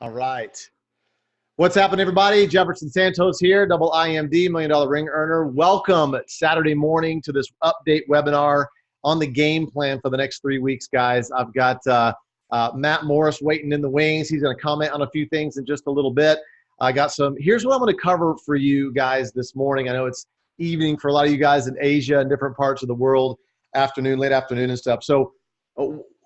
All right. What's happening, everybody? Jefferson Santos here, double IMD, $1 Million Ring Earner. Welcome Saturday morning to this update webinar on the game plan for the next 3 weeks, guys. I've got Matt Morris waiting in the wings. He's going to comment on a few things in just a little bit. I got some. Here's what I'm going to cover for you guys this morning. I know it's evening for a lot of you guys in Asia and different parts of the world, afternoon, late afternoon and stuff. So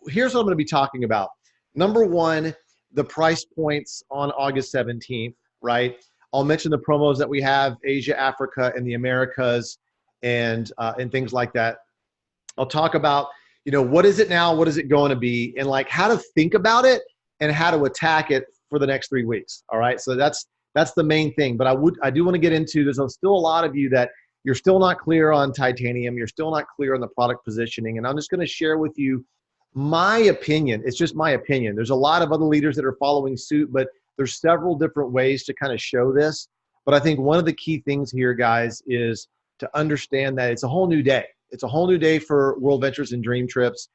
here's what I'm going to be talking about. Number one, the price points on August 17th, right? I'll mention the promos that we have, Asia, Africa, and the Americas, and things like that. I'll talk about, what is it now? What is it going to be? And like how to think about it and how to attack it for the next 3 weeks. All right. So that's the main thing. But I do want to get into, there's still a lot of you that you're still not clear on titanium. You're still not clear on the product positioning. And I'm just going to share with you my opinion. It's just my opinion. There's a lot of other leaders that are following suit, but there's several different ways to kind of show this. But I think one of the key things here, guys, is to understand that it's a whole new day. It's a whole new day for World Ventures and Dream Trips.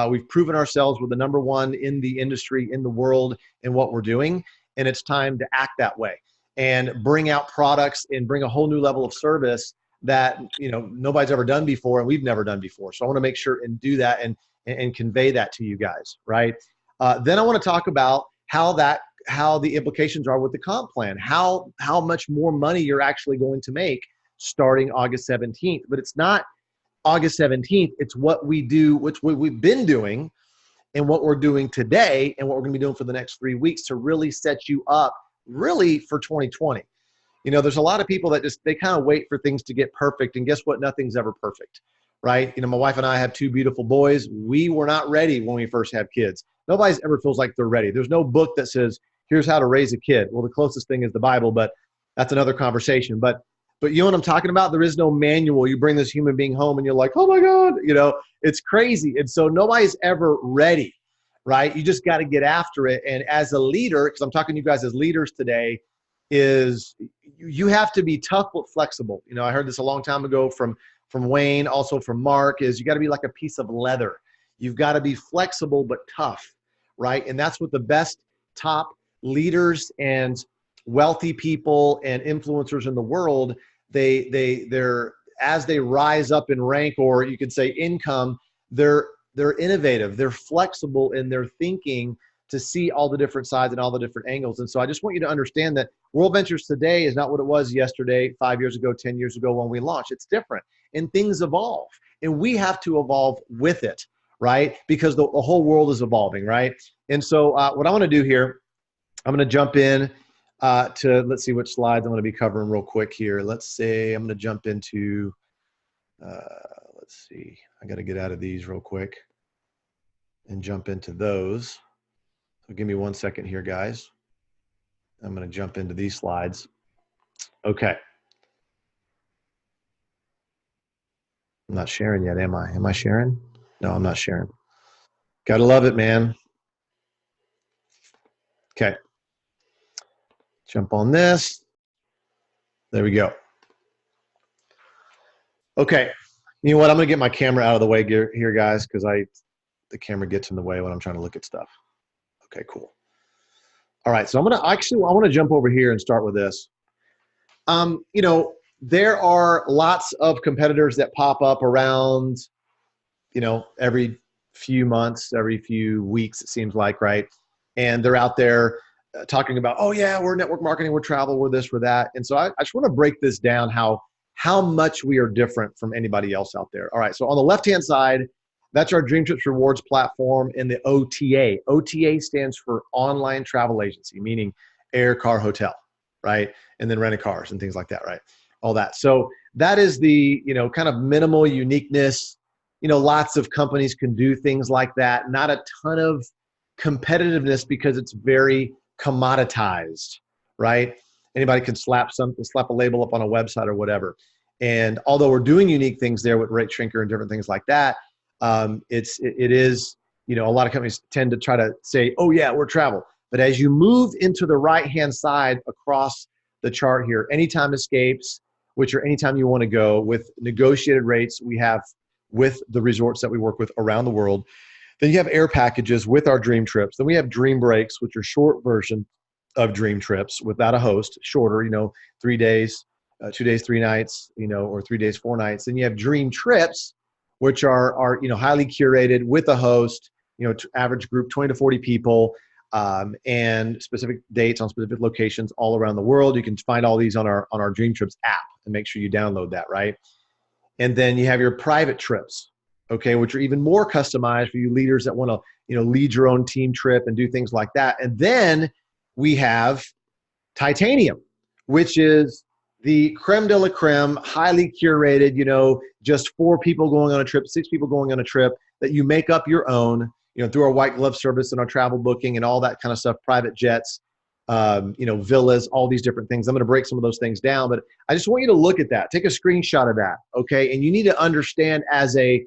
We've proven ourselves we're the #1 in the industry, in the world, in what we're doing. And it's time to act that way and bring out products and bring a whole new level of service that, nobody's ever done before and we've never done before. So I want to make sure and do that and convey that to you guys, right? Then I want to talk about how the implications are with the comp plan, how much more money you're actually going to make starting August 17th. But it's not August 17th, it's what we do, which we've been doing and what we're doing today and what we're going to be doing for the next 3 weeks to really set you up really for 2020. There's a lot of people that they kind of wait for things to get perfect, and guess what? Nothing's ever perfect. Right? My wife and I have 2 beautiful boys. We were not ready when we first had kids. Nobody's ever feels like they're ready. There's no book that says, here's how to raise a kid. Well, the closest thing is the Bible, but that's another conversation. But you know what I'm talking about? There is no manual. You bring this human being home and you're like, oh my God, it's crazy. And so nobody's ever ready, right? You just got to get after it. And as a leader, because I'm talking to you guys as leaders today, is you have to be tough but flexible. I heard this a long time ago from Wayne, also from Mark, is you got to be like a piece of leather. You've got to be flexible but tough, right? And that's what the best top leaders and wealthy people and influencers in the world, they're as they rise up in rank, or you could say income, they're innovative, they're flexible in their thinking to see all the different sides and all the different angles. And so I just want you to understand that World Ventures today is not what it was yesterday, 5 years ago, 10 years ago when we launched. It's different, and things evolve, and we have to evolve with it, right? Because the whole world is evolving, right? And so what I want to do here, I'm going to jump in to, let's see which slides I'm going to be covering real quick here. Let's say I'm going to jump into, let's see, I got to get out of these real quick and jump into those. So give me 1 second here, guys. I'm going to jump into these slides. Okay. I'm not sharing yet, am I? Am I sharing? No, I'm not sharing. Gotta love it, man. Okay. Jump on this. There we go. Okay. You know what? I'm going to get my camera out of the way here, guys, because the camera gets in the way when I'm trying to look at stuff. Okay, cool. All right, so I want to jump over here and start with this. There are lots of competitors that pop up around, every few months, every few weeks, it seems like, right? And they're out there talking about, oh yeah, we're network marketing, we're travel, we're this, we're that. And so I just want to break this down, how much we are different from anybody else out there. All right, so on the left-hand side, that's our Dream Trips Rewards platform in the OTA. OTA stands for Online Travel Agency, meaning air, car, hotel, right? And then renting cars and things like that, right? All that. So that is the, kind of minimal uniqueness. Lots of companies can do things like that. Not a ton of competitiveness because it's very commoditized, right? Anybody can slap a label up on a website or whatever. And although we're doing unique things there with Rate Shrinker and different things like that, it is, a lot of companies tend to try to say, oh yeah, we're travel. But as you move into the right-hand side across the chart here, anytime escapes, which are anytime you want to go with negotiated rates we have with the resorts that we work with around the world. Then you have air packages with our dream trips. Then we have dream breaks, which are short version of dream trips without a host, shorter, 3 days, 2 days, 3 nights, or 3 days, 4 nights. Then you have dream trips, which are highly curated with a host, average group 20 to 40 people, and specific dates on specific locations all around the world. You can find all these on our Dream Trips app, and make sure you download that, right? And then you have your private trips, okay, which are even more customized for you leaders that want to, lead your own team trip and do things like that. And then we have Titanium, which is the creme de la creme, highly curated, just 4 people going on a trip, 6 people going on a trip that you make up your own, through our white glove service and our travel booking and all that kind of stuff, private jets, villas, all these different things. I'm going to break some of those things down, but I just want you to look at that. Take a screenshot of that, okay? And you need to understand, as a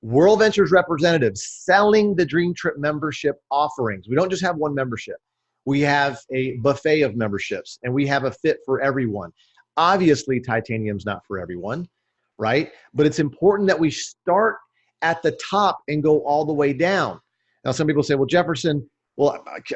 World Ventures representative selling the Dream Trip membership offerings, we don't just have one membership. We have a buffet of memberships, and we have a fit for everyone. Obviously, Titanium's not for everyone, right? But it's important that we start at the top and go all the way down. Now, some people say, well, Jefferson,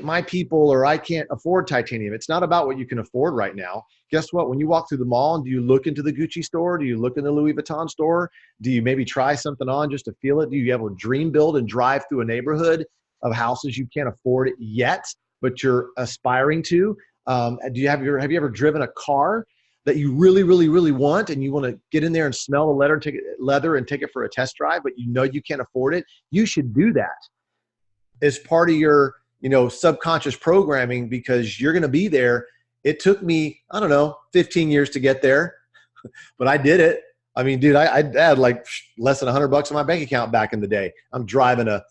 my people, or I can't afford Titanium. It's not about what you can afford right now. Guess what? When you walk through the mall, do you look into the Gucci store? Do you look in the Louis Vuitton store? Do you maybe try something on just to feel it? Do you have a dream build and drive through a neighborhood of houses you can't afford it yet, but you're aspiring to? Have you ever driven a car that you really, really, really want, and you want to get in there and smell the leather and take it for a test drive, but you can't afford it? You should do that as part of your subconscious programming, because you're going to be there. It took me, 15 years to get there, but I did it. I mean, dude, I had like less than $100 in my bank account back in the day. I'm driving a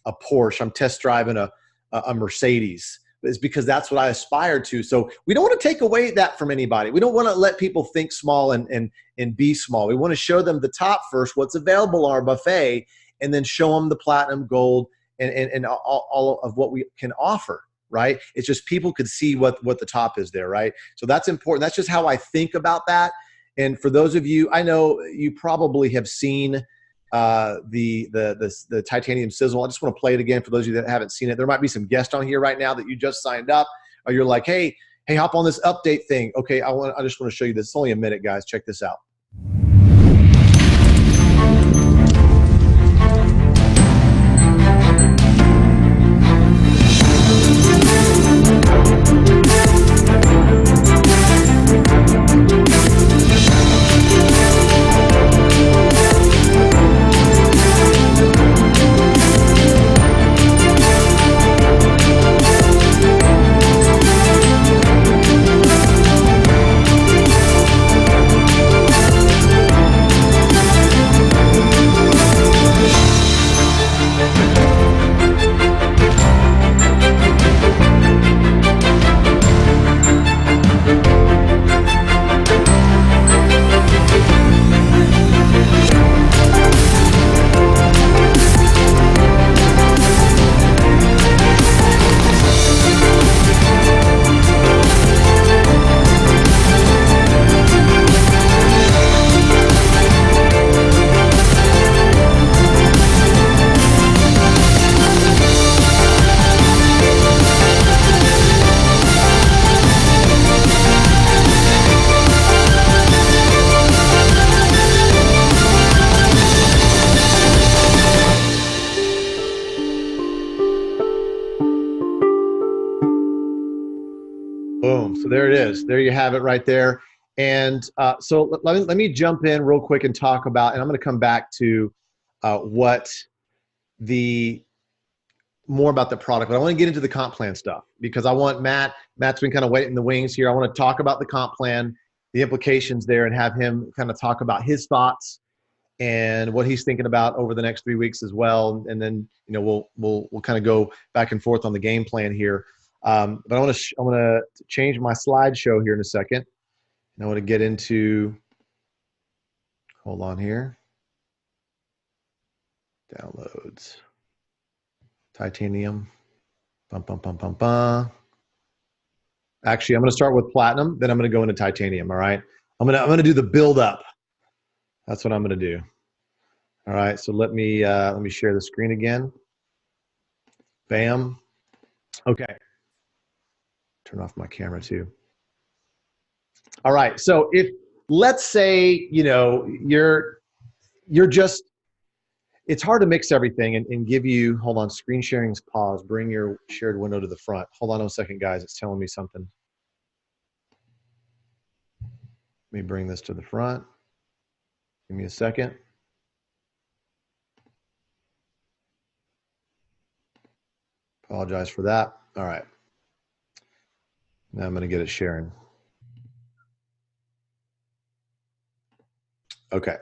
Porsche. I'm test driving a Mercedes. It's because that's what I aspired to. So we don't want to take away that from anybody. We don't want to let people think small and be small. We want to show them the top first, what's available on our buffet, and then show them the platinum, gold, and all of what we can offer, right? It's just people could see what the top is there, right? So that's important. That's just how I think about that. And for those of you, I know you probably have seen the Titanium Sizzle. I just want to play it again for those of you that haven't seen it. There might be some guests on here right now that you just signed up, or you're like, hey, hop on this update thing. Okay, I just want to show you this. It's only a minute, guys. Check this out. Boom. So there it is. There you have it right there. And so let me jump in real quick and talk about, and I'm going to come back to what more about the product, but I want to get into the comp plan stuff, because I want Matt's been kind of waiting in the wings here. I want to talk about the comp plan, the implications there, and have him kind of talk about his thoughts and what he's thinking about over the next 3 weeks as well. And then, we'll kind of go back and forth on the game plan here. But I'm going to change my slideshow here in a second. And I want to get into, hold on here. Downloads. Titanium. Bum, bum, bum, bum, bum. Actually, I'm going to start with platinum, then I'm going to go into titanium. All right. I'm going to do the build up. That's what I'm going to do. All right. So let me share the screen again. Bam. Okay. turn off my camera too. All right. So if, let's say, you know, you're just, it's hard to mix everything and give you, hold on, screen sharing's pause. Bring your shared window to the front. Hold on a second, guys. It's telling me something. Let me bring this to the front. Give me a second. Apologize for that. All right. Now I'm going to get it sharing. Okay.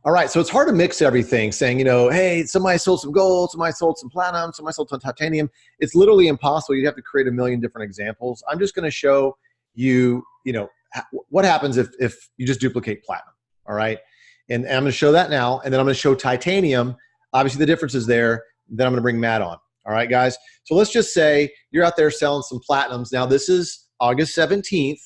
All right. So it's hard to mix everything saying, you know, hey, somebody sold some gold, somebody sold some platinum, somebody sold some titanium. It's literally impossible. You have to create a million different examples. I'm just going to show you, you know, what happens if you just duplicate platinum. All right. And I'm going to show that now. And then I'm going to show titanium. Obviously the difference is there. Then I'm going to bring Matt on. All right, guys. So let's just say you're out there selling some platinums. Now this is August 17th,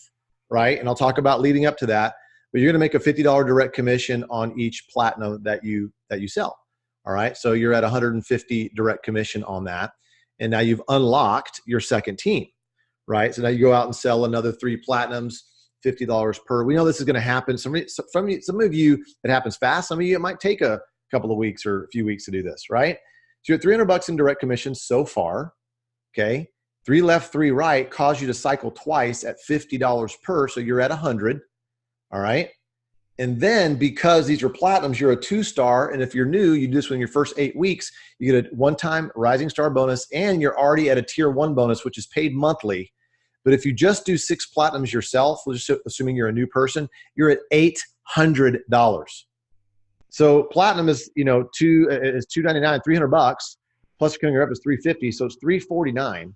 right? And I'll talk about leading up to that. But you're going to make a $50 direct commission on each platinum that you sell. All right. So you're at 150 direct commission on that. And now you've unlocked your second team, right? So now you go out and sell another 3 platinums, $50 per. We know this is going to happen. Some of you, it happens fast. Some of you, it might take a couple of weeks or a few weeks to do this, right? So you're at $300 in direct commission so far, okay? 3 left, 3 right cause you to cycle twice at $50 per, so you're at 100, all right? And then because these are platinums, you're a 2-star, and if you're new, you do this within your first 8 weeks, you get a one-time rising star bonus, and you're already at a tier 1 bonus, which is paid monthly. But if you just do 6 platinums yourself, just assuming you're a new person, you're at $800. So platinum is, you know, is $299, $300 plus coming up is $350, so it's $349.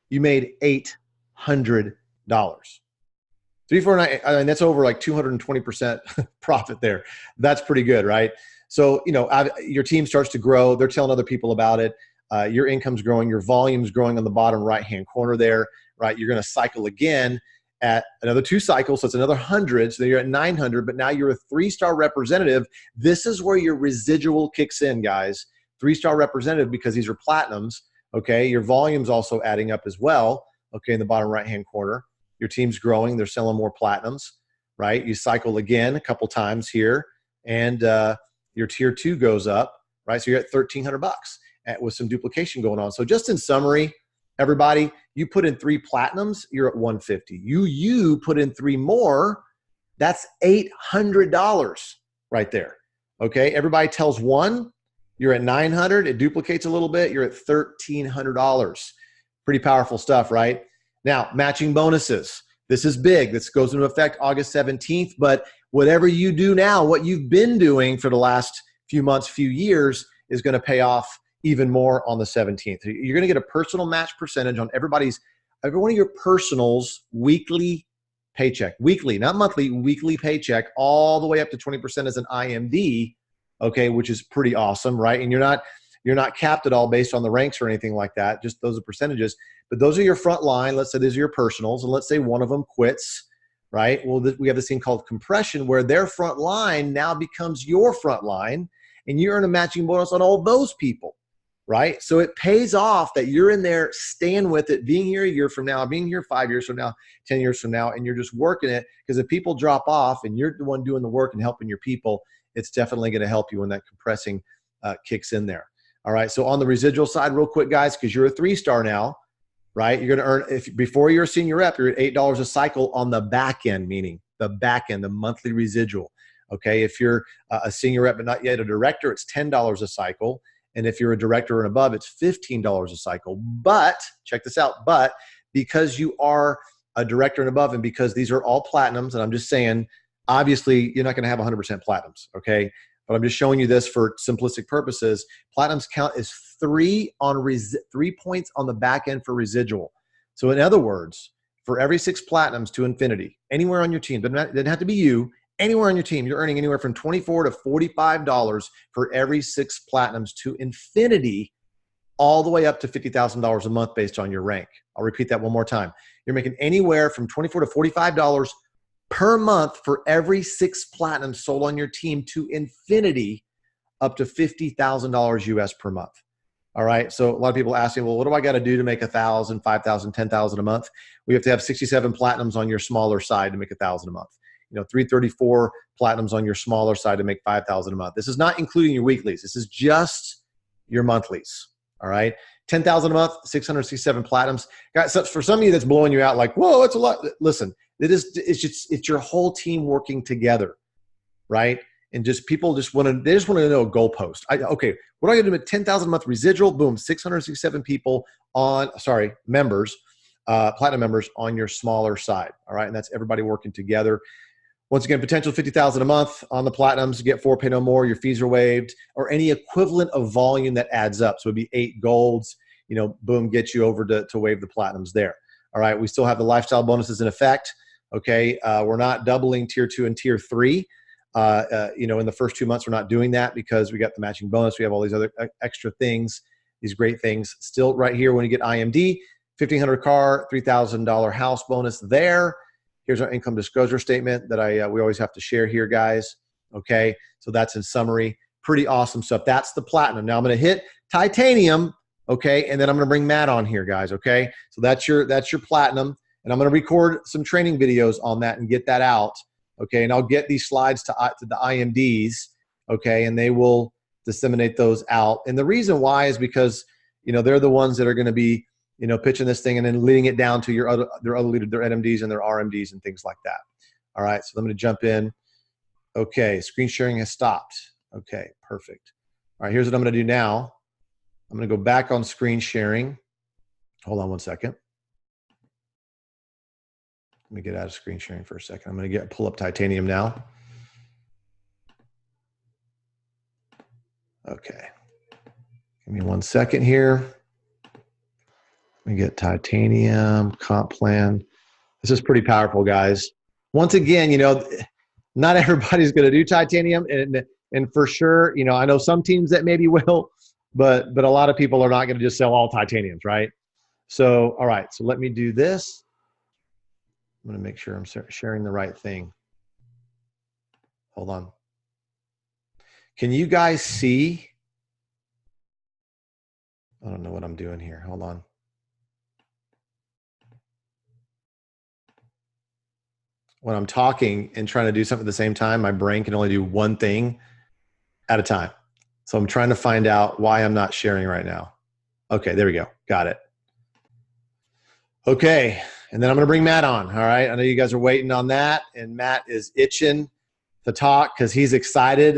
You made $800. $349, I mean, that's over like 220% profit there. That's pretty good, right? So, you know, your team starts to grow. They're telling other people about it. Your income's growing. Your volume's growing on the bottom right-hand corner there, right? You're going to cycle again at another 2 cycles. So it's another 100. So you're at 900, but now you're a 3-star representative. This is where your residual kicks in, guys. 3-star representative, because these are platinums. Okay. Your volume's also adding up as well. Okay. In the bottom right-hand corner, your team's growing. They're selling more platinums, right? You cycle again a couple times here, and your tier 2 goes up, right? So you're at $1,300 with some duplication going on. So just in summary, everybody, you put in 3 platinums, you're at 150. You put in 3 more, that's $800 right there. Okay, everybody tells 1, you're at 900. It duplicates a little bit, you're at $1,300. Pretty powerful stuff, right? Now, matching bonuses. This is big. This goes into effect August 17th, but whatever you do now, what you've been doing for the last few months, few years, is going to pay off even more on the 17th. You're going to get a personal match percentage on every one of your personals weekly paycheck, weekly, not monthly, weekly paycheck, all the way up to 20% as an IMD, okay, which is pretty awesome, right? And you're not capped at all based on the ranks or anything like that, just those are percentages. But those are your front line. Let's say these are your personals, and let's say one of them quits, right? Well, we have this thing called compression, where their front line now becomes your front line, and you earn a matching bonus on all those people, right? So it pays off that you're in there, staying with it, being here a year from now, being here 5 years from now, 10 years from now, and you're just working it. Because if people drop off and you're the one doing the work and helping your people, it's definitely going to help you when that compressing kicks in there. All right. So on the residual side, real quick, guys, because you're a 3-star now, right? You're going to earn, before you're a senior rep, you're at $8 a cycle on the back end, meaning the back end, the monthly residual. Okay. If you're a senior rep but not yet a director, it's $10 a cycle. And if you're a director and above, it's $15 a cycle. But check this out. But because you are a director and above, and because these are all platinums, and I'm just saying, obviously you're not going to have 100% platinums. Okay. But I'm just showing you this for simplistic purposes. Platinums count as 3 points on the back end for residual. So in other words, for every 6 platinums to infinity, anywhere on your team, doesn't have to be you, anywhere on your team, you're earning anywhere from $24 to $45 for every 6 platinums to infinity, all the way up to $50,000 a month based on your rank. I'll repeat that one more time. You're making anywhere from $24 to $45 per month for every 6 platinums sold on your team to infinity, up to $50,000 US per month. All right. So a lot of people ask me, well, what do I got to do to make 1,000, 5,000, 10,000 a month? We have to have 67 platinums on your smaller side to make 1,000 a month. 334 platinums on your smaller side to make 5,000 a month. This is not including your weeklies. This is just your monthlies. All right. 10,000 a month, 667 platinums. Guys, so for some of you that's blowing you out like, whoa, it's a lot. Listen, it's your whole team working together. Right. And just people just want to, they just want to know a goalpost. Okay, what do I got to do with 10,000 a month residual? Boom, 667 people members, platinum members on your smaller side. All right, and that's everybody working together. Once again, potential 50,000 a month on the platinums. You get 4, pay no more. Your fees are waived, or any equivalent of volume that adds up. So it'd be 8 golds. Boom, get you over to waive the platinums there. All right, we still have the lifestyle bonuses in effect. Okay, we're not doubling tier 2 and tier 3. In the first 2 months, we're not doing that because we got the matching bonus. We have all these other extra things, these great things. Still right here when you get IMD, $1,500 car, $3,000 house bonus there. Here's our income disclosure statement that we always have to share here, guys. Okay, so that's in summary. Pretty awesome stuff. That's the platinum. Now I'm going to hit titanium, okay, and then I'm going to bring Matt on here, guys, okay? So that's your platinum, and I'm going to record some training videos on that and get that out. Okay, and I'll get these slides to the IMDs, okay, and they will disseminate those out. And the reason why is because, they're the ones that are going to be, pitching this thing and then leading it down to their other leaders, their NMDs and their RMDs and things like that. All right, so I'm going to jump in. Okay, screen sharing has stopped. Okay, perfect. All right, here's what I'm going to do now. I'm going to go back on screen sharing. Hold on one second. Let me get out of screen sharing for a second. I'm going to pull up titanium now. Okay. Give me 1 second here. Let me get titanium comp plan. This is pretty powerful, guys. Once again, not everybody's going to do titanium, and for sure, I know some teams that maybe will, but a lot of people are not going to just sell all titaniums, right? So, all right. So let me do this. I'm going to make sure I'm sharing the right thing. Hold on. Can you guys see? I don't know what I'm doing here. Hold on. When I'm talking and trying to do something at the same time, my brain can only do one thing at a time. So I'm trying to find out why I'm not sharing right now. Okay, there we go. Got it. Okay. And then I'm going to bring Matt on. All right. I know you guys are waiting on that. And Matt is itching to talk because he's excited.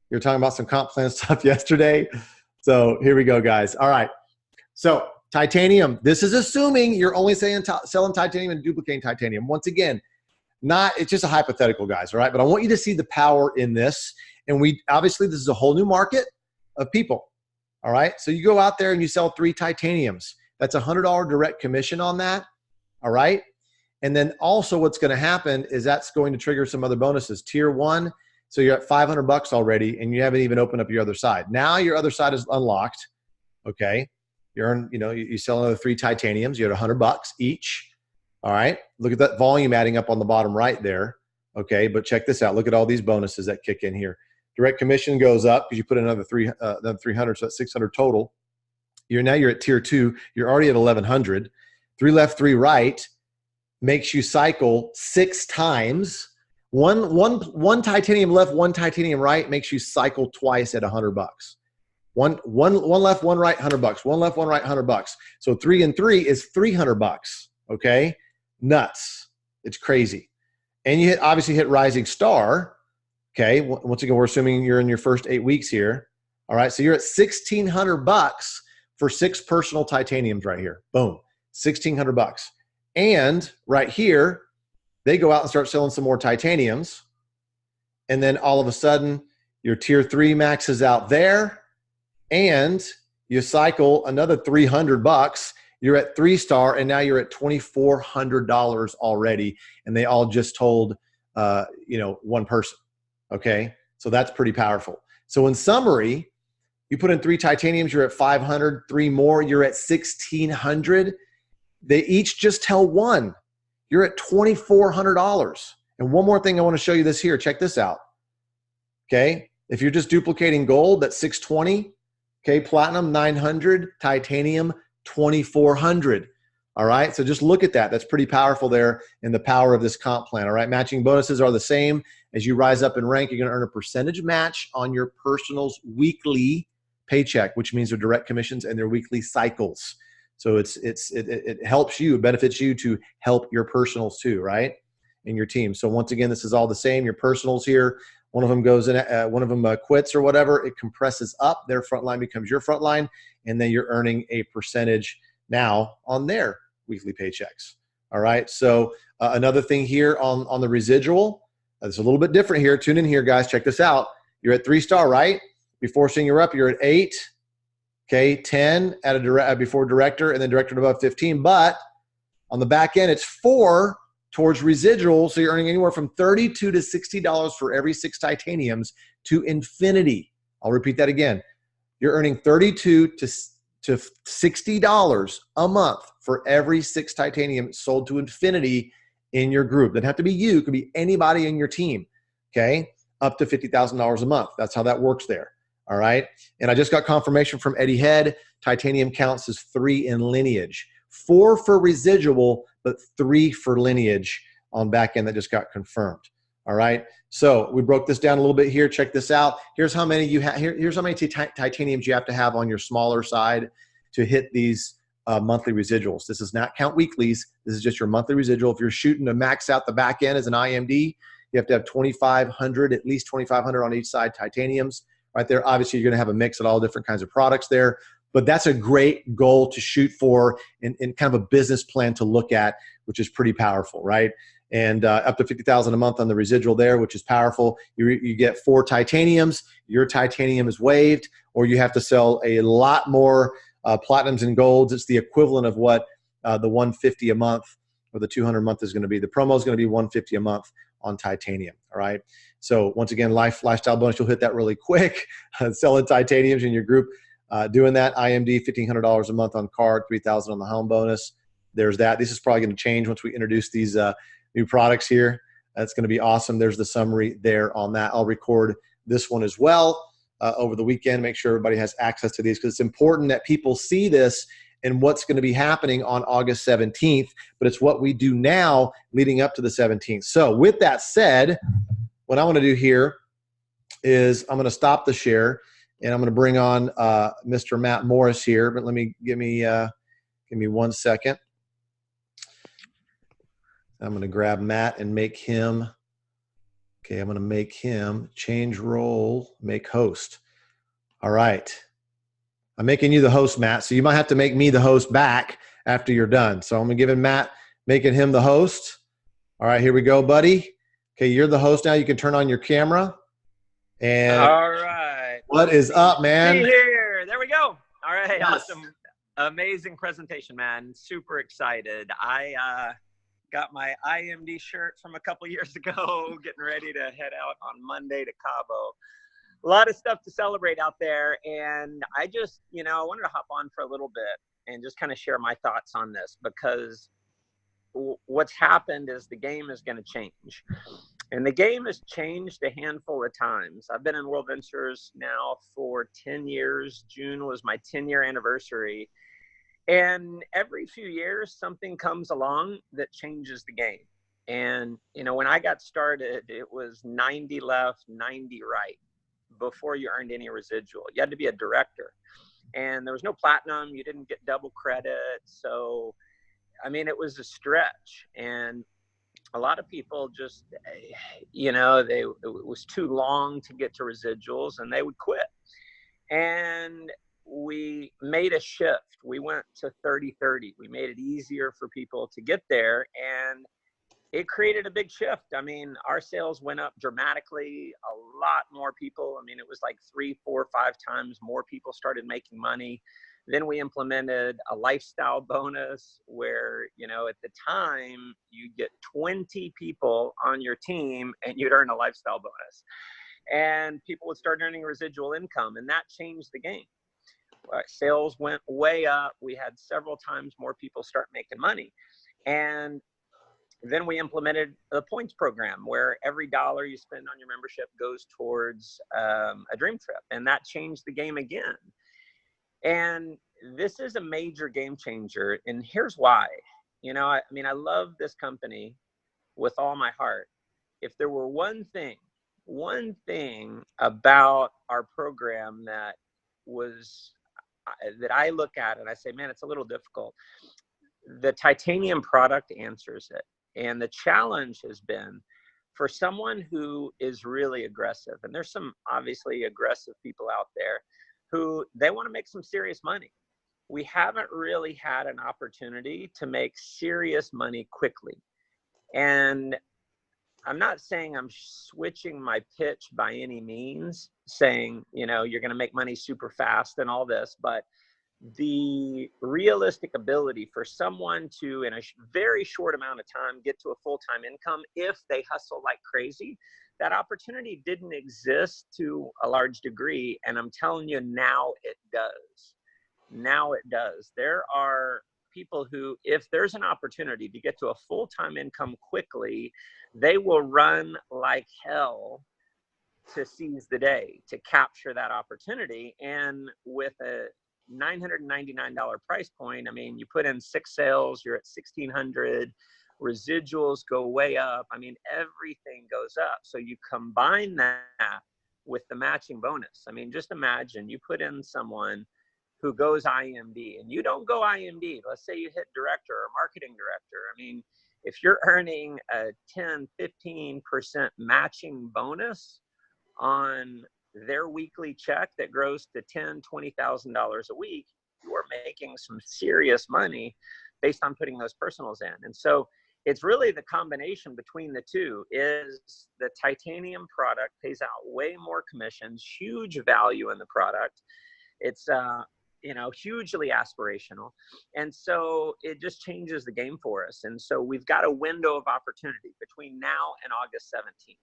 You were talking about some comp plan stuff yesterday. So here we go, guys. All right. So titanium, this is assuming you're only selling titanium and duplicating titanium. Once again, it's just a hypothetical, guys. All right. But I want you to see the power in this. And obviously this is a whole new market of people. All right. So you go out there and you sell 3 titaniums. That's $100 direct commission on that. All right. And then also what's going to happen is that's going to trigger some other bonuses. Tier 1. So you're at $500 already and you haven't even opened up your other side. Now your other side is unlocked. Okay. You sell another 3 titaniums. You're at $100 each. All right. Look at that volume adding up on the bottom right there. Okay. But check this out. Look at all these bonuses that kick in here. Direct commission goes up because you put another 300. So that's 600 total. You're at tier 2. You're already at 1,100. 3 left, 3 right makes you cycle 6 times. One titanium left, 1 titanium right makes you cycle twice at $100. One left, 1 right, $100. 1 left, 1 right, $100. So 3 and 3 is $300. Okay, nuts. It's crazy. And you obviously hit rising star. Okay, once again, we're assuming you're in your first 8 weeks here. All right, so you're at $1,600 for 6 personal titaniums right here. Boom. $1,600. And right here, they go out and start selling some more titaniums. And then all of a sudden, your tier 3 maxes out there. And you cycle another $300. You're at 3-star, and now you're at $2,400 already. And they all just told, one person. Okay, so that's pretty powerful. So in summary, you put in 3 titaniums, you're at 500. 3 more, you're at 1,600. They each just tell 1. You're at $2,400. And one more thing I want to show you this here. Check this out. Okay, if you're just duplicating gold, that's 620. Okay, platinum 900, titanium 2400. All right, so just look at that. That's pretty powerful there in the power of this comp plan. All right, matching bonuses are the same. As you rise up in rank, you're going to earn a percentage match on your personal's weekly paycheck, which means their direct commissions and their weekly cycles. So it helps you, it benefits you to help your personals too, right? In your team. So once again, this is all the same. Your personals here, one of them goes in, one of them quits or whatever, it compresses up. Their front line becomes your front line, and then you're earning a percentage now on their weekly paychecks. All right. So another thing here on the residual, it's a little bit different here. Tune in here, guys. Check this out. You're at 3-star, right? Before senior rep, you're at 8. Okay, 10 at a before director, and then director above 15. But on the back end, it's 4 towards residual. So you're earning anywhere from $32 to $60 for every 6 titaniums to infinity. I'll repeat that again. You're earning $32 to $60 a month for every 6 titanium sold to infinity in your group. Doesn't have to be you. It could be anybody in your team. Okay, up to $50,000 a month. That's how that works there. All right. And I just got confirmation from Eddie Head. Titanium counts as 3 in lineage, 4 for residual, but 3 for lineage on back end that just got confirmed. All right. So we broke this down a little bit here. Check this out. Here's how many you have. Here's how many titaniums you have to have on your smaller side to hit these monthly residuals. This does not count weeklies. This is just your monthly residual. If you're shooting to max out the back end as an IMD, you have to have 2,500, at least 2,500 on each side titaniums. Right there, obviously, you're going to have a mix of all different kinds of products there. But that's a great goal to shoot for and kind of a business plan to look at, which is pretty powerful, right? And up to $50,000 a month on the residual there, which is powerful. You get 4 titaniums. Your titanium is waived, or you have to sell a lot more platinums and golds. It's the equivalent of what the $150 a month or the $200 a month is going to be. The promo is going to be $150 a month on titanium. All right. So once again, lifestyle bonus, you'll hit that really quick. Selling titaniums in your group, doing that. IMD $1,500 a month on card, $3,000 on the home bonus. There's that. This is probably going to change once we introduce these new products here. That's going to be awesome. There's the summary there on that. I'll record this one as well over the weekend. Make sure everybody has access to these, because it's important that people see this and what's going to be happening on August 17th. But it's what we do now leading up to the 17th. So with that said, what I want to do here is I'm going to stop the share, and I'm going to bring on Mr. Matt Morris here. But give me 1 second. I'm going to grab Matt and make him. Okay, I'm going to make him change role, make host. All right. I'm making you the host, Matt. So you might have to make me the host back after you're done. So I'm going to give Matt, making him the host. All right, here we go, buddy. Okay, you're the host now. You can turn on your camera. And all right. What is up, man? See here. There we go. All right. Yes. Awesome. Amazing presentation, man. Super excited. I got my IMD shirt from a couple years ago, getting ready to head out on Monday to Cabo. A lot of stuff to celebrate out there. And I just, I wanted to hop on for a little bit and just kind of share my thoughts on this, because what's happened is the game is going to change. And the game has changed a handful of times. I've been in World Ventures now for 10 years. June was my 10-year anniversary. And every few years, something comes along that changes the game. And, when I got started, it was 90 left, 90 right before you earned any residual. You had to be a director. And there was no platinum. You didn't get double credit. So, it was a stretch. And a lot of people just, it was too long to get to residuals, and they would quit. And we made a shift. We went to 30-30. We made it easier for people to get there, and it created a big shift. Our sales went up dramatically. A lot more people. It was like 3, 4, 5 times more people started making money. Then we implemented a lifestyle bonus where, at the time you'd get 20 people on your team and you'd earn a lifestyle bonus, and people would start earning residual income, and that changed the game. Sales went way up. We had several times more people start making money. And then we implemented a points program where every dollar you spend on your membership goes towards a dream trip. And that changed the game again. And this is a major game changer. And here's why. You know, I mean, I love this company with all my heart. If there were one thing about our program that was, that I look at and I say, man, it's a little difficult. The titanium product answers it. And the challenge has been for someone who is really aggressive, and there's some obviously aggressive people out there who they want to make some serious money. We haven't really had an opportunity to make serious money quickly. And I'm not saying I'm switching my pitch by any means, saying, you know, you're going to make money super fast and all this, but the realistic ability for someone to, in a very short amount of time, get to a full-time income if they hustle like crazy, that opportunity didn't exist to a large degree. And I'm telling you, now it does. Now it does. There are people who, if there's an opportunity to get to a full-time income quickly, they will run like hell to seize the day, to capture that opportunity. And with a $999 price point, I mean, you put in 6 sales, you're at 1,600, residuals go way up. I mean, everything goes up. So you combine that with the matching bonus. I mean, just imagine you put in someone who goes IMD and you don't go IMD. Let's say you hit director or marketing director. I mean, if you're earning a 10, 15% matching bonus on their weekly check that grows to $10,000, $20,000 a week, you are making some serious money based on putting those personals in. And so it's really the combination between the two. Is the titanium product pays out way more commissions, huge value in the product. It's you know, hugely aspirational. And so it just changes the game for us. And so we've got a window of opportunity between now and August 17th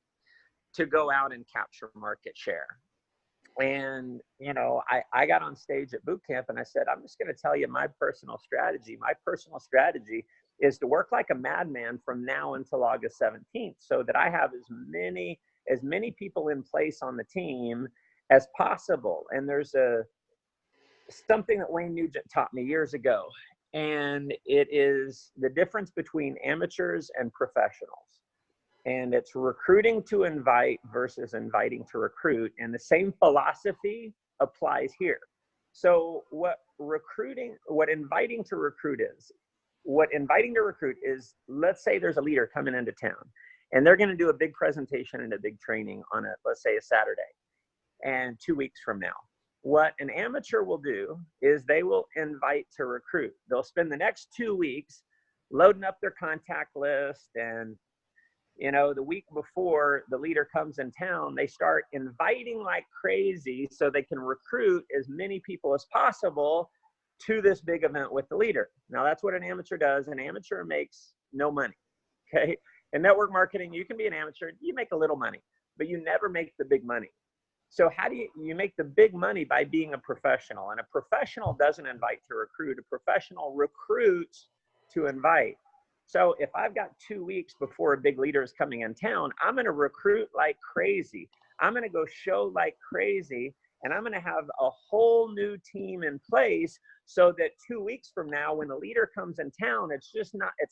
to go out and capture market share. And, you know, I got on stage at boot camp and I said, I'm just going to tell you my personal strategy. My personal strategy is to work like a madman from now until August 17th so that I have as many people in place on the team as possible. And there's something that Wayne Nugent taught me years ago, and it is the difference between amateurs and professionals. And it's recruiting to invite versus inviting to recruit. And the same philosophy applies here. So what inviting to recruit is, let's say there's a leader coming into town and they're going to do a big presentation and a big training on let's say a Saturday and 2 weeks from now. What an amateur will do is they will invite to recruit. They'll spend the next 2 weeks loading up their contact list, and you know, the week before the leader comes in town, they start inviting like crazy so they can recruit as many people as possible to this big event with the leader. Now, that's what an amateur does. An amateur makes no money, okay? In network marketing, you can be an amateur, you make a little money, but you never make the big money. So how do you make the big money? By being a professional. And a professional doesn't invite to recruit. A professional recruits to invite. So if I've got 2 weeks before a big leader is coming in town, I'm going to recruit like crazy. I'm going to go show like crazy, and I'm going to have a whole new team in place so that 2 weeks from now, when the leader comes in town, it's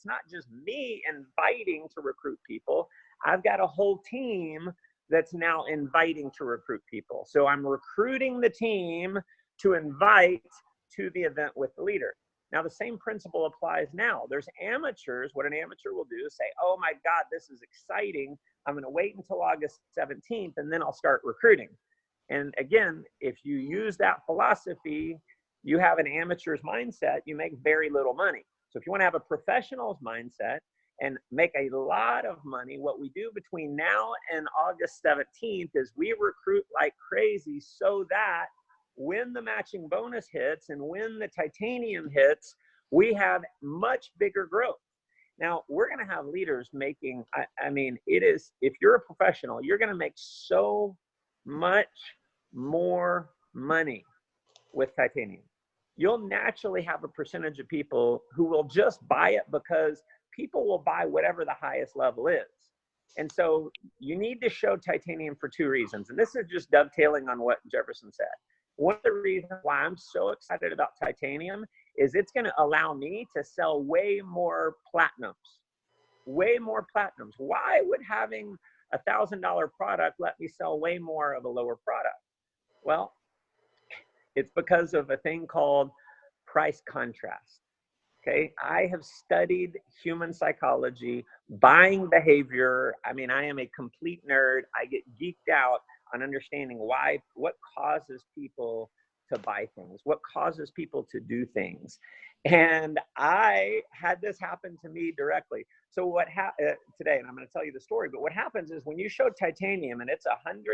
not just me inviting to recruit people. I've got a whole team that's now inviting to recruit people. So I'm recruiting the team to invite to the event with the leader. Now, the same principle applies now. There's amateurs. What an amateur will do is say, oh my God, this is exciting. I'm going to wait until August 17th and then I'll start recruiting. And again, if you use that philosophy, you have an amateur's mindset, you make very little money. So if you want to have a professional's mindset and make a lot of money, what we do between now and August 17th is we recruit like crazy so that when the matching bonus hits and when the titanium hits, we have much bigger growth. Now, we're going to have leaders making, I mean, it is, if you're a professional, you're going to make so much more money with titanium. You'll naturally have a percentage of people who will just buy it because people will buy whatever the highest level is. And so you need to show titanium for two reasons. And this is just dovetailing on what Jefferson said. One of the reasons why I'm so excited about titanium is it's going to allow me to sell way more platinums. Way more platinums. Why would having $1,000 product let me sell way more of a lower product? Well, it's because of a thing called price contrast. Okay, I have studied human psychology, buying behavior. I mean, I am a complete nerd. I get geeked out on understanding what causes people to buy things, what causes people to do things. And I had this happen to me directly. So what happened today, and I'm going to tell you the story, but what happens is when you show titanium and it's $1,000,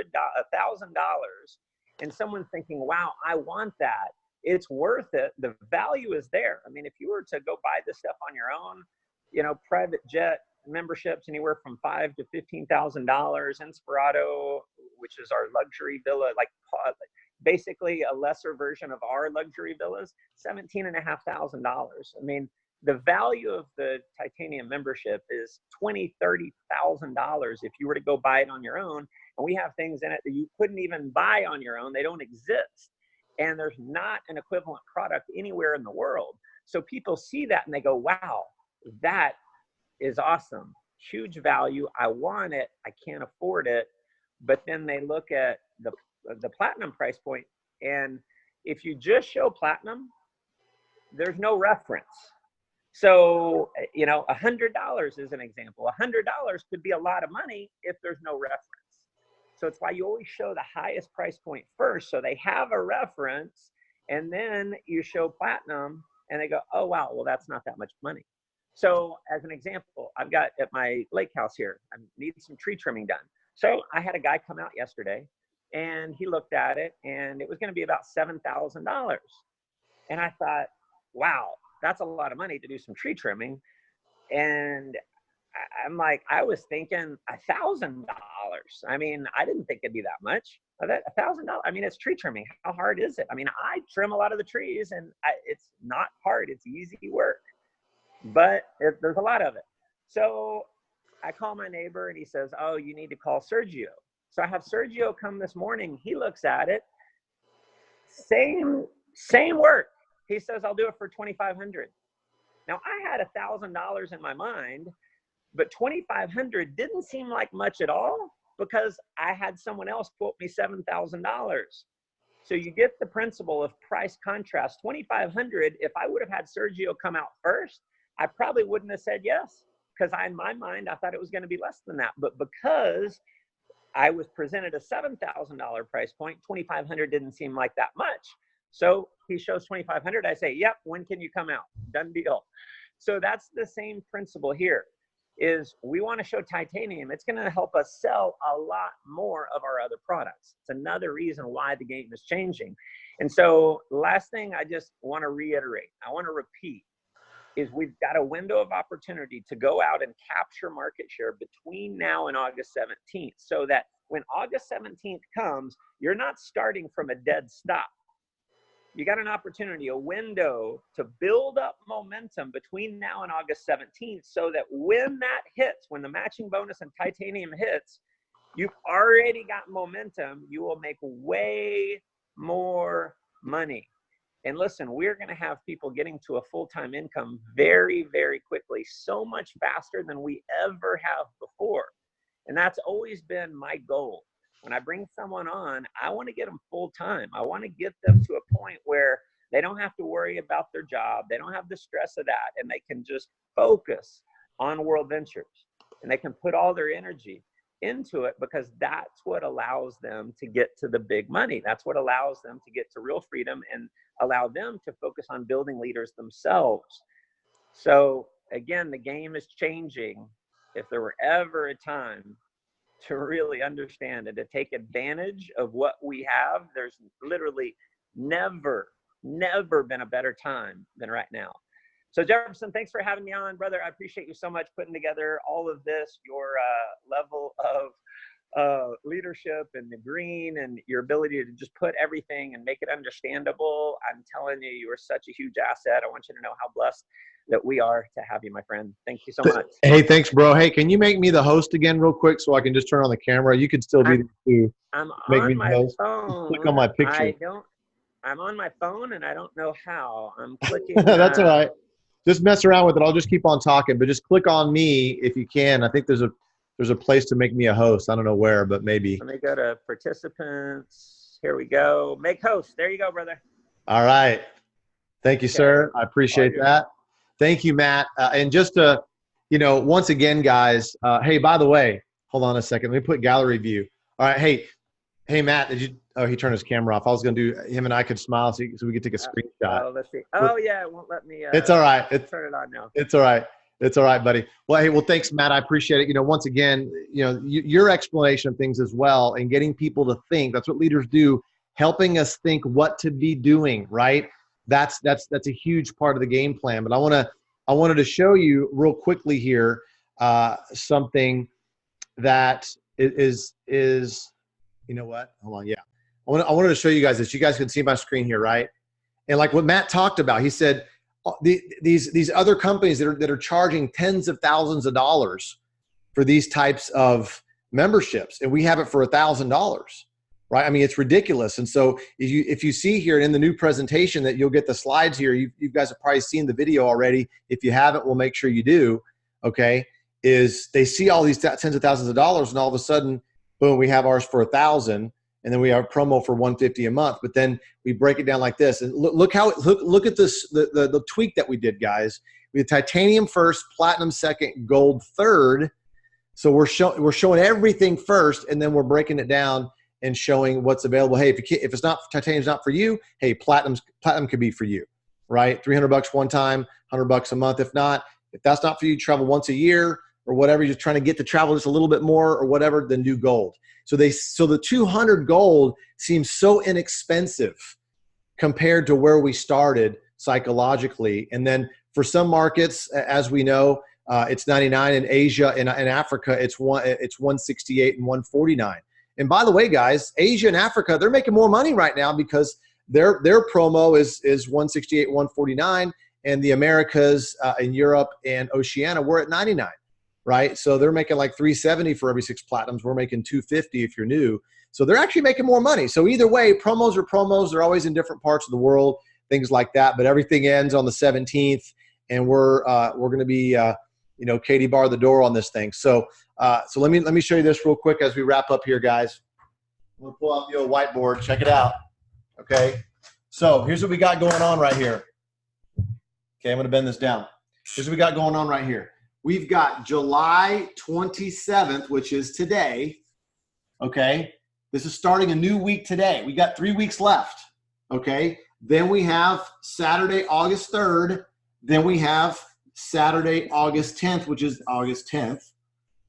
and someone's thinking, wow, I want that. It's worth it. The value is there. I mean, if you were to go buy this stuff on your own, private jet memberships anywhere from $5,000 to $15,000. Inspirato, which is our luxury villa, like basically a lesser version of our luxury villas, $17,500. I mean, the value of the titanium membership is $20,000, $30,000 if you were to go buy it on your own. And we have things in it that you couldn't even buy on your own. They don't exist. And there's not an equivalent product anywhere in the world. So people see that and they go, wow, that is awesome. Huge value. I want it. I can't afford it. But then they look at the platinum price point. And if you just show platinum, there's no reference. So, $100 is an example. $100 could be a lot of money if there's no reference. So it's why you always show the highest price point first, so they have a reference, and then you show platinum, and they go, oh, wow, well, that's not that much money. So as an example, I've got at my lake house here, I need some tree trimming done. So I had a guy come out yesterday, and he looked at it, and it was going to be about $7,000. And I thought, wow, that's a lot of money to do some tree trimming. And I'm like, I was thinking $1,000. I mean, I didn't think it'd be that much. $1,000. I mean, it's tree trimming. How hard is it? I mean, I trim a lot of the trees, and it's not hard. It's easy work, but there's a lot of it. So I call my neighbor, and he says, oh, you need to call Sergio. So I have Sergio come this morning. He looks at it. Same work. He says, I'll do it for $2,500. Now I had $1,000 in my mind, but $2,500 didn't seem like much at all because I had someone else quote me $7,000. So you get the principle of price contrast. $2,500, if I would have had Sergio come out first, I probably wouldn't have said yes, because in my mind, I thought it was going to be less than that. But because I was presented a $7,000 price point, $2,500 didn't seem like that much. So he shows $2,500. I say, yep, when can you come out? Done deal. So that's the same principle here, is we want to show titanium. It's going to help us sell a lot more of our other products. It's another reason why the game is changing. And so last thing I just want to reiterate, I want to repeat, is we've got a window of opportunity to go out and capture market share between now and August 17th, so that when August 17th comes, you're not starting from a dead stop. You got an opportunity, a window to build up momentum between now and August 17th, so that when that hits, when the matching bonus and titanium hits, you've already got momentum. You will make way more money. And listen, we're going to have people getting to a full-time income very, very quickly, so much faster than we ever have before. And that's always been my goal. When I bring someone on, I want to get them full-time. I want to get them to a point where they don't have to worry about their job. They don't have the stress of that, and they can just focus on World Ventures, and they can put all their energy into it, because that's what allows them to get to the big money. That's what allows them to get to real freedom and allow them to focus on building leaders themselves. So again, the game is changing. If there were ever a time to really understand and to take advantage of what we have, there's literally never been a better time than right now. So Jefferson, thanks for having me on, brother. I appreciate you so much putting together all of this, your level of leadership and the green, and your ability to just put everything and make it understandable. I'm telling you, you are such a huge asset. I want you to know how blessed that we are to have you, my friend. Thank you so much. Hey, thanks, bro. Hey, can you make me the host again real quick so I can just turn on the camera? You could still be I'm make on me my the host. phone. Click on my picture. I'm on my phone and I don't know how. I'm clicking. That's all right. Just mess around with it. I'll just keep on talking, but just click on me if you can. I think there's a place to make me a host. I don't know where, but maybe. Let me go to participants. Here we go. Make host. There you go, brother. All right. Thank you, sir. I appreciate that. Thank you, Matt. And just to, once again, guys, hey, by the way, hold on a second. Let me put gallery view. All right. Hey, Matt, oh, he turned his camera off. I was going to do, him and I could smile so we could take a screenshot. Oh, let's see. Oh, yeah. It won't let me. It's all right. Turn it on now. It's all right. It's all right, buddy. Well, thanks, Matt. I appreciate it. Once again, your explanation of things as well and getting people to think. That's what leaders do, helping us think what to be doing, right? That's a huge part of the game plan. But I wanted to show you real quickly here something that is you know what? Hold on. Yeah. I wanted to show you guys this. You guys can see my screen here, right? And like what Matt talked about, he said these other companies that are charging tens of thousands of dollars for these types of memberships, and we have it for $1,000, right? I mean, it's ridiculous. And so if you see here in the new presentation that you'll get the slides here, you guys have probably seen the video already. If you haven't, we'll make sure you do. Okay, is they see all these tens of thousands of dollars, and all of a sudden, boom, we have ours for $1,000. And then we have a promo for $150 a month, but then we break it down like this. And look at this, the tweak that we did, guys. We had titanium first, platinum second, gold third. So we're showing everything first, and then we're breaking it down and showing what's available. Hey, if it's not, titanium's not for you, hey, platinum could be for you, right? $300 one time, $100 a month. If that's not for you, travel once a year or whatever. You're just trying to get to travel just a little bit more or whatever, then do gold. So the 200 gold seems so inexpensive compared to where we started psychologically. And then for some markets, as we know, it's 99. In Asia and Africa, it's 168 and 149. And by the way, guys, Asia and Africa, they're making more money right now because their promo is 168, 149, and the Americas in Europe and Oceania, we're at 99. Right? So they're making like $370 for every 6 platinums. We're making $250 if you're new. So they're actually making more money. So either way, promos are promos. They're always in different parts of the world, things like that. But everything ends on the 17th, and we're going to be Katie bar the door on this thing. So let me show you this real quick as we wrap up here, guys. I'm gonna pull out the old whiteboard. Check it out. Okay. So here's what we got going on right here. Okay, I'm gonna bend this down. Here's what we got going on right here. We've got July 27th, which is today, okay? This is starting a new week today. We got 3 weeks left, okay? Then we have Saturday, August 3rd. Then we have Saturday, August 10th, which is August 10th,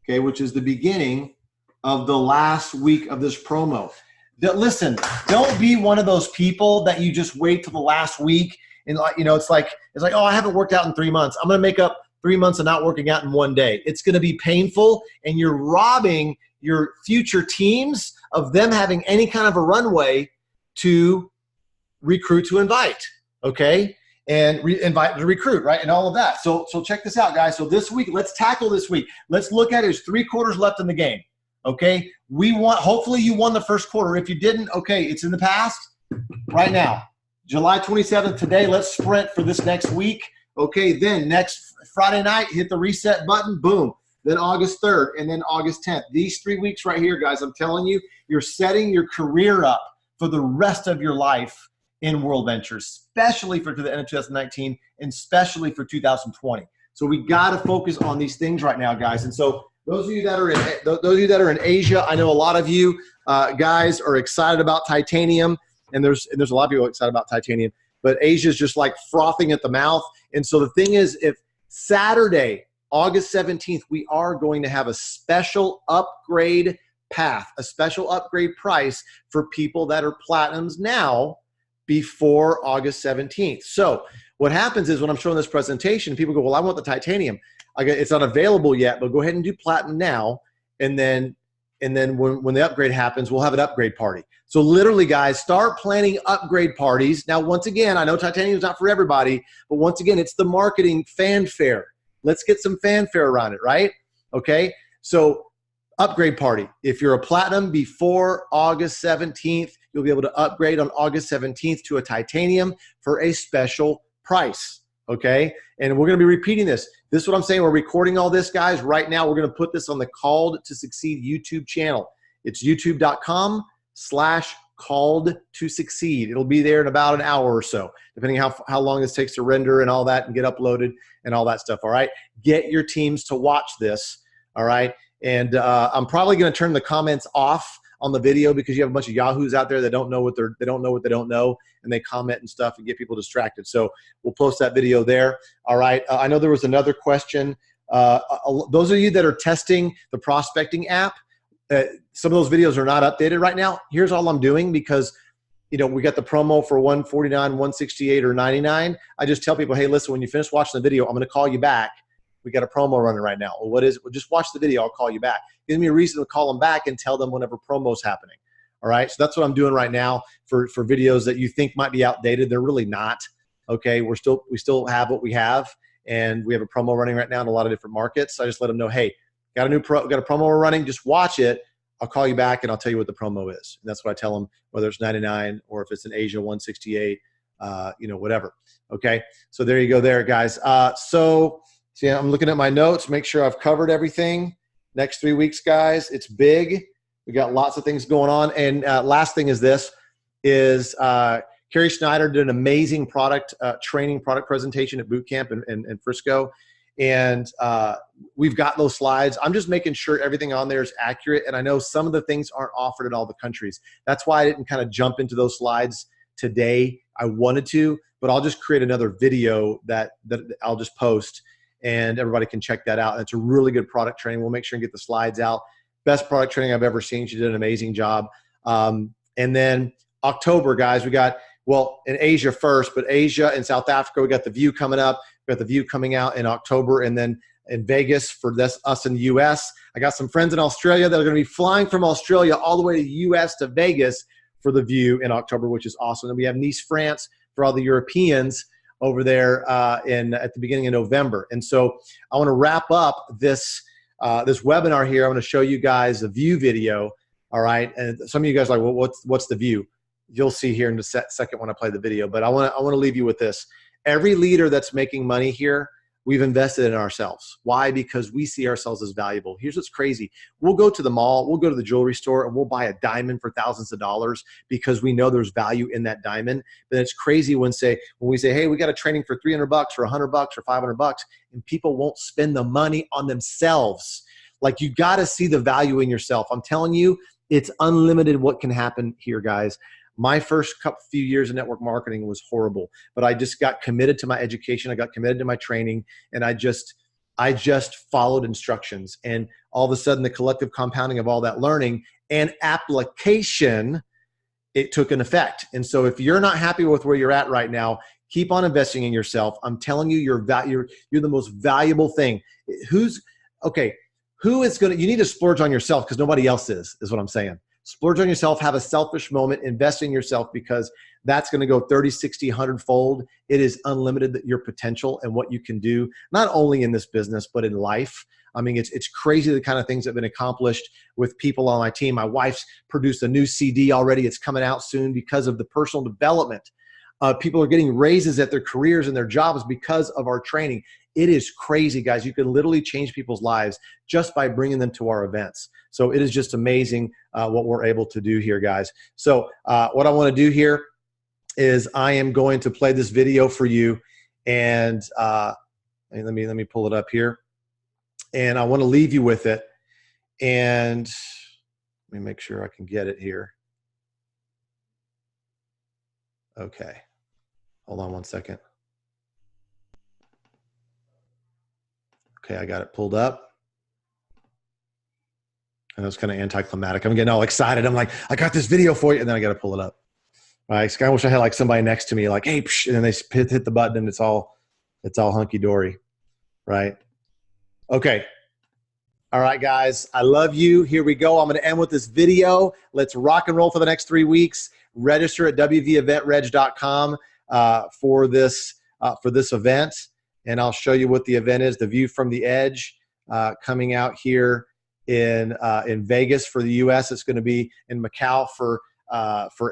okay, which is the beginning of the last week of this promo. Listen, don't be one of those people that you just wait till the last week and it's like, oh, I haven't worked out in 3 months. I'm going to make up 3 months of not working out in one day. It's going to be painful, and you're robbing your future teams of them having any kind of a runway to recruit to invite, okay? And invite to recruit, right? And all of that. So check this out, guys. So this week, let's tackle this week. Let's look at it. There's 3 quarters left in the game, okay? Hopefully you won the first quarter. If you didn't, okay, it's in the past. Right now, July 27th today, let's sprint for this next week. Okay, then next Friday night, hit the reset button, boom. Then August 3rd, and then August 10th. These 3 weeks right here, guys, I'm telling you, you're setting your career up for the rest of your life in World Ventures, especially for the end of 2019 and especially for 2020. So we got to focus on these things right now, guys. And so those of you that are in Asia, I know a lot of you guys are excited about titanium, and there's a lot of people excited about titanium. But Asia's just like frothing at the mouth. And so the thing is, if Saturday, August 17th, we are going to have a special upgrade path, a special upgrade price for people that are platinums now before August 17th. So what happens is when I'm showing this presentation, people go, well, I want the titanium. It's not available yet, but go ahead and do platinum now. And then when the upgrade happens, we'll have an upgrade party. So literally, guys, start planning upgrade parties. Now, once again, I know titanium is not for everybody, but once again, it's the marketing fanfare. Let's get some fanfare around it, right? Okay. So upgrade party. If you're a platinum before August 17th, you'll be able to upgrade on August 17th to a titanium for a special price. Okay. And we're going to be repeating this. This is what I'm saying. We're recording all this, guys. Right now, we're going to put this on the Called to Succeed YouTube channel. It's youtube.com/called to succeed. It'll be there in about an hour or so, depending how long this takes to render and all that and get uploaded and all that stuff. All right. Get your teams to watch this. All right. And I'm probably going to turn the comments off on the video because you have a bunch of yahoos out there that don't know what they don't know, and they comment and stuff and get people distracted. So we'll post that video there. All right. I know there was another question. Those of you that are testing the prospecting app, some of those videos are not updated right now. Here's all I'm doing because, you know, we got the promo for 149, 168, or 99. I just tell people, hey, listen, when you finish watching the video, I'm going to call you back. We got a promo running right now. Well, what is it? Well, just watch the video. I'll call you back. Give me a reason to call them back and tell them whenever promo's happening. All right. So that's what I'm doing right now for videos that you think might be outdated. They're really not. Okay. We still have what we have, and we have a promo running right now in a lot of different markets. So I just let them know, hey, got a promo we're running. Just watch it. I'll call you back and I'll tell you what the promo is. And that's what I tell them, whether it's 99 or if it's in Asia 168, you know, whatever. Okay. So there you go there, guys. See, I'm looking at my notes, make sure I've covered everything. Next 3 weeks, guys, it's big. We got lots of things going on. And last thing is this, is Carrie Schneider did an amazing product presentation at boot camp in Frisco. And we've got those slides. I'm just making sure everything on there is accurate. And I know some of the things aren't offered in all the countries. That's why I didn't kind of jump into those slides today. I wanted to, but I'll just create another video that I'll just post, and everybody can check that out. And it's a really good product training. We'll make sure and get the slides out. Best product training I've ever seen. She did an amazing job. And then October, guys, we got, well, in Asia first, but Asia and South Africa, we got the View coming up. We got the View coming out in October, and then in Vegas for us in the US. I got some friends in Australia that are going to be flying from Australia all the way to the US to Vegas for the View in October, which is awesome. And we have Nice, France for all the Europeans over there at the beginning of November. And so I want to wrap up this webinar here. I want to show you guys a View video. All right. And some of you guys are like, well, what's the View? You'll see here in a second when I play the video. But I want to leave you with this. Every leader that's making money here, we've invested in ourselves. Why? Because we see ourselves as valuable. Here's what's crazy. We'll go to the mall, we'll go to the jewelry store, and we'll buy a diamond for thousands of dollars because we know there's value in that diamond. But it's crazy when we say, hey, we got a training for $300 or $100 or $500, and people won't spend the money on themselves. Like, you got to see the value in yourself. I'm telling you, it's unlimited what can happen here, guys. My first few years of network marketing was horrible, but I just got committed to my education. I got committed to my training, and I just followed instructions. And all of a sudden, the collective compounding of all that learning and application, it took an effect. And so if you're not happy with where you're at right now, keep on investing in yourself. I'm telling you, you're the most valuable thing. You need to splurge on yourself because nobody else is what I'm saying. Splurge on yourself, have a selfish moment, invest in yourself, because that's going to go 30, 60, 100-fold. It is unlimited, your potential and what you can do, not only in this business, but in life. I mean, it's crazy the kind of things that have been accomplished with people on my team. My wife's produced a new CD already. It's coming out soon because of the personal development. People are getting raises at their careers and their jobs because of our training. It is crazy, guys. You can literally change people's lives just by bringing them to our events. So it is just amazing what we're able to do here, guys. So what I want to do here is I am going to play this video for you, and let me pull it up here, and I want to leave you with it. And let me make sure I can get it here. Okay, hold on one second. Okay, I got it pulled up. I know it's kind of anticlimactic. I'm getting all excited. I'm like, I got this video for you, and then I got to pull it up. Right? I wish I had like somebody next to me, like, hey, psh, and then they hit the button, and it's all hunky dory, right? Okay. All right, guys. I love you. Here we go. I'm going to end with this video. Let's rock and roll for the next 3 weeks. Register at wveventreg.com for this event. And I'll show you what the event is, the View from the Edge, coming out here in Vegas for the U.S. It's going to be in Macau for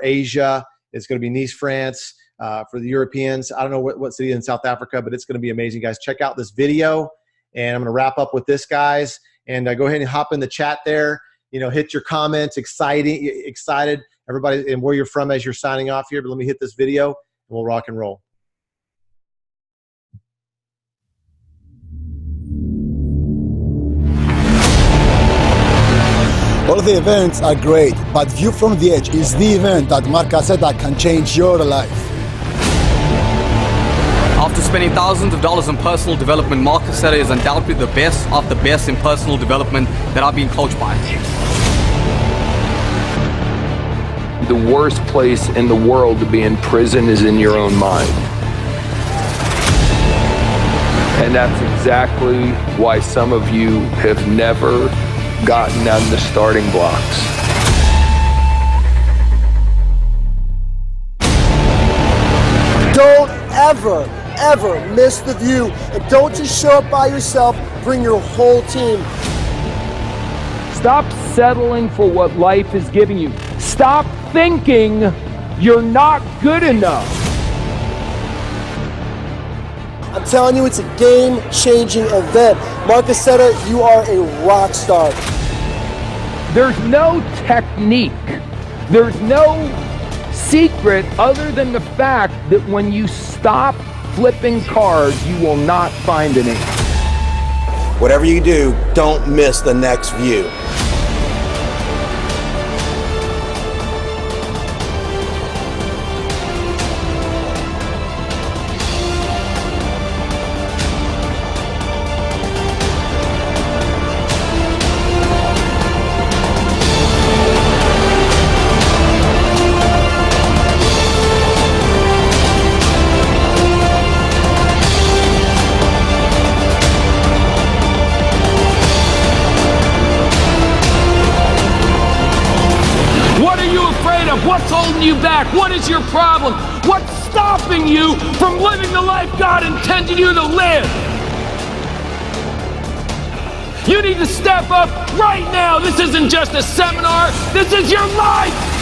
Asia. It's going to be Nice, France for the Europeans. I don't know what city in South Africa, but it's going to be amazing, guys. Check out this video, and I'm going to wrap up with this, guys. And go ahead and hop in the chat there. Hit your comments. Excited, everybody, and where you're from as you're signing off here. But let me hit this video, and we'll rock and roll. All of the events are great, but View from the Edge is the event that Mark Caseta can change your life. After spending thousands of dollars on personal development, Mark Caseta is undoubtedly the best of the best in personal development that I've been coached by. The worst place in the world to be in prison is in your own mind. And that's exactly why some of you have never gotten on the starting blocks. Don't ever miss the View. And don't just show up by yourself, bring your whole team. Stop settling for what life is giving you. Stop thinking you're not good enough. I'm telling you, it's a game-changing event. Mark Caseta, you are a rock star. There's no technique. There's no secret other than the fact that when you stop flipping cards, you will not find any. Whatever you do, don't miss the next View. What's holding you back? What is your problem? What's stopping you from living the life God intended you to live? You need to step up right now. This isn't just a seminar. This is your life.